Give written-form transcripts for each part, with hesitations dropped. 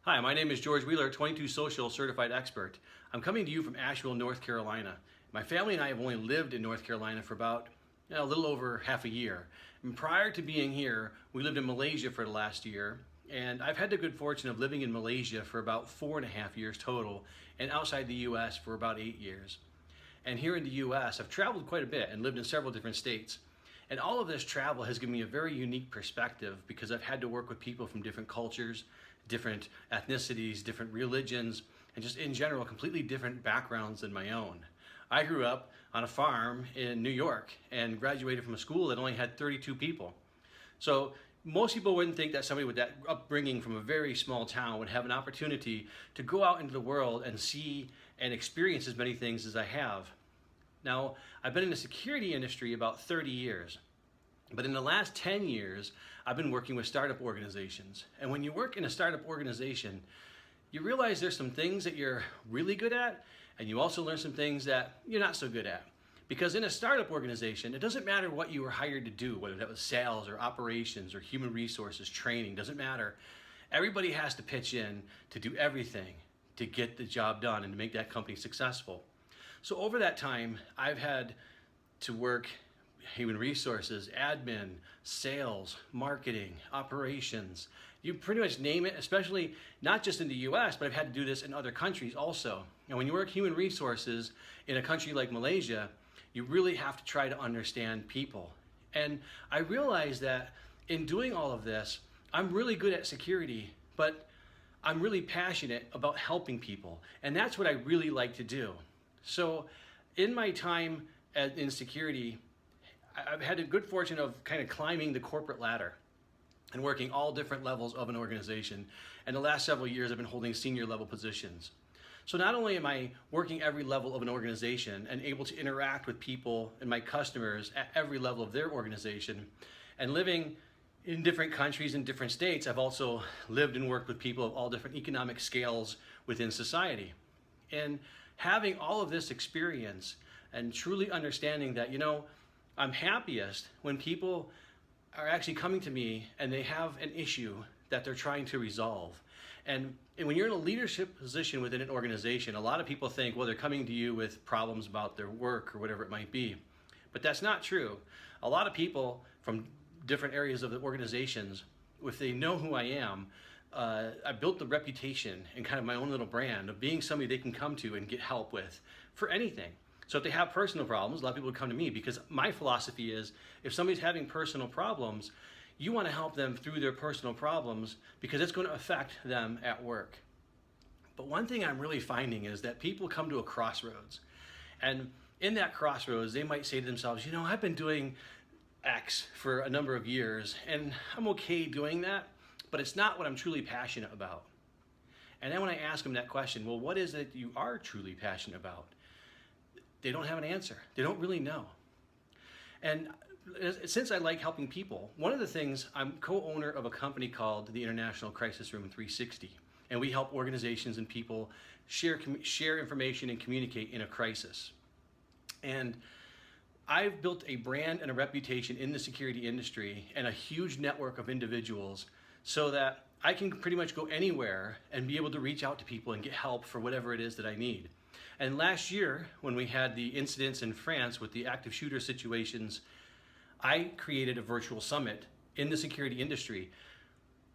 Hi, my name is George Wheeler, 22 Social Certified Expert. I'm coming to you from Asheville, North Carolina. My family and I have only lived in North Carolina for about a little over half a year. And prior to being here, we lived in Malaysia for the last year, and I've had the good fortune of living in Malaysia for about 4.5 years total, and outside the US for about 8 years. And here in the US, I've traveled quite a bit and lived in several different states. And all of this travel has given me a very unique perspective because I've had to work with people from different cultures, different ethnicities, different religions, and just in general, completely different backgrounds than my own. I grew up on a farm in New York and graduated from a school that only had 32 people. So most people wouldn't think that somebody with that upbringing from a very small town would have an opportunity to go out into the world and see and experience as many things as I have. Now, I've been in the security industry about 30 years, but in the last 10 years, I've been working with startup organizations. And when you work in a startup organization, you realize there's some things that you're really good at, and you also learn some things that you're not so good at. Because in a startup organization, it doesn't matter what you were hired to do, whether that was sales or operations or human resources, training, doesn't matter. Everybody has to pitch in to do everything to get the job done and to make that company successful. So over that time, I've had to work human resources, admin, sales, marketing, operations. You pretty much name it, especially not just in the US, but I've had to do this in other countries also. And when you work human resources in a country like Malaysia, you really have to try to understand people. And I realized that in doing all of this, I'm really good at security, but I'm really passionate about helping people. And that's what I really like to do. So in my time in security, I've had the good fortune of kind of climbing the corporate ladder and working all different levels of an organization. And the last several years, I've been holding senior level positions. So not only am I working every level of an organization and able to interact with people and my customers at every level of their organization and living in different countries and different states, I've also lived and worked with people of all different economic scales within society. And having all of this experience and truly understanding that, I'm happiest when people are actually coming to me and they have an issue that they're trying to resolve. And when you're in a leadership position within an organization, a lot of people think, well, they're coming to you with problems about their work or whatever it might be. But that's not true. A lot of people from different areas of the organizations, if they know who I am, I built the reputation and kind of my own little brand of being somebody they can come to and get help with for anything. So if they have personal problems, a lot of people would come to me because my philosophy is if somebody's having personal problems, you want to help them through their personal problems because it's going to affect them at work. But one thing I'm really finding is that people come to a crossroads. And in that crossroads, they might say to themselves, I've been doing X for a number of years and I'm okay doing that, but it's not what I'm truly passionate about. And then when I ask them that question, well, what is it you are truly passionate about? They don't have an answer. They don't really know. And since I like helping people, one of the things, I'm co-owner of a company called the International Crisis Room 360. And we help organizations and people share information and communicate in a crisis. And I've built a brand and a reputation in the security industry and a huge network of individuals so that I can pretty much go anywhere and be able to reach out to people and get help for whatever it is that I need. And last year, when we had the incidents in France with the active shooter situations, I created a virtual summit in the security industry,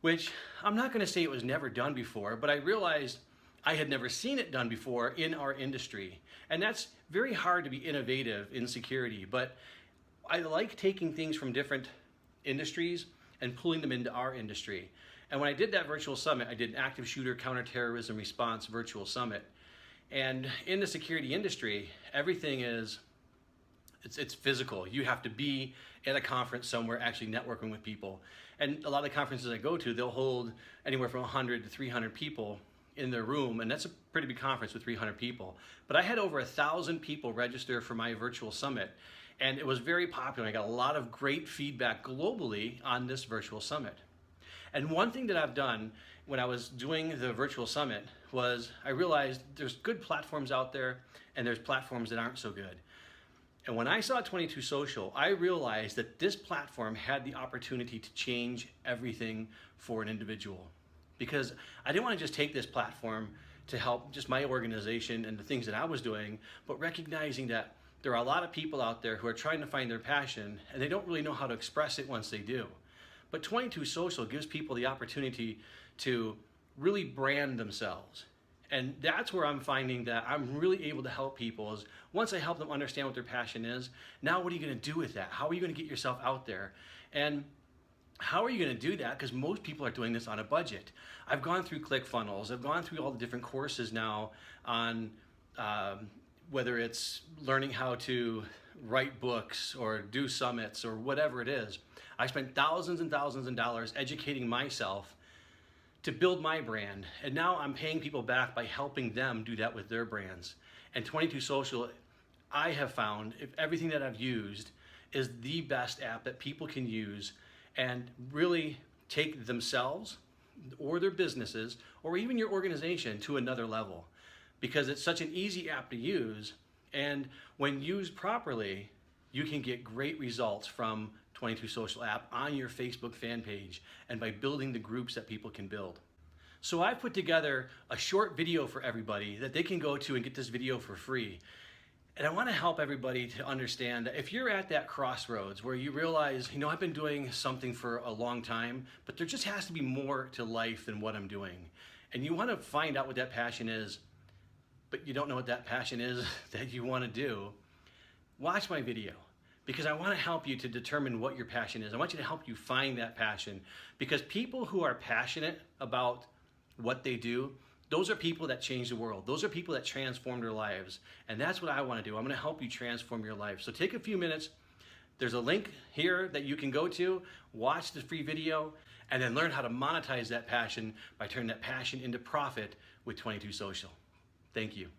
which I'm not going to say it was never done before, but I realized I had never seen it done before in our industry. And that's very hard to be innovative in security, but I like taking things from different industries and pulling them into our industry. And when I did that virtual summit, I did an active shooter counterterrorism response virtual summit. And in the security industry, everything is, it's physical. You have to be at a conference somewhere actually networking with people. And a lot of the conferences I go to, they'll hold anywhere from 100 to 300 people in their room, and that's a pretty big conference with 300 people. But I had over 1,000 people register for my virtual summit, and it was very popular. I got a lot of great feedback globally on this virtual summit. And one thing that I've done when I was doing the virtual summit was I realized there's good platforms out there and there's platforms that aren't so good. And when I saw 22 Social, I realized that this platform had the opportunity to change everything for an individual. because I didn't want to just take this platform to help just my organization and the things that I was doing, but recognizing that there are a lot of people out there who are trying to find their passion and they don't really know how to express it once they do. But 22 Social gives people the opportunity to really brand themselves. And that's where I'm finding that I'm really able to help people is once I help them understand what their passion is, now what are you going to do with that? How are you going to get yourself out there? And how are you going to do that? Because most people are doing this on a budget. I've gone through ClickFunnels. I've gone through all the different courses now on whether it's learning how to write books or do summits or whatever it is. I spent thousands and thousands of dollars educating myself to build my brand. And now I'm paying people back by helping them do that with their brands. And 22 Social, I have found, if everything that I've used is the best app that people can use and really take themselves or their businesses or even your organization to another level, because it's such an easy app to use, and when used properly you can get great results from 22 Social app on your Facebook fan page and by building the groups that people can build. So I put together a short video for everybody that they can go to and get this video for free. And I want to help everybody to understand that if you're at that crossroads where you realize, I've been doing something for a long time, but there just has to be more to life than what I'm doing. And you want to find out what that passion is, but you don't know what that passion is that you want to do, watch my video. Because I want to help you to determine what your passion is. I want you to help you find that passion. Because people who are passionate about what they do, those are people that change the world. Those are people that transform their lives. And that's what I want to do. I'm going to help you transform your life. So take a few minutes. There's a link here that you can go to, watch the free video, and then learn how to monetize that passion by turning that passion into profit with 22 Social. Thank you.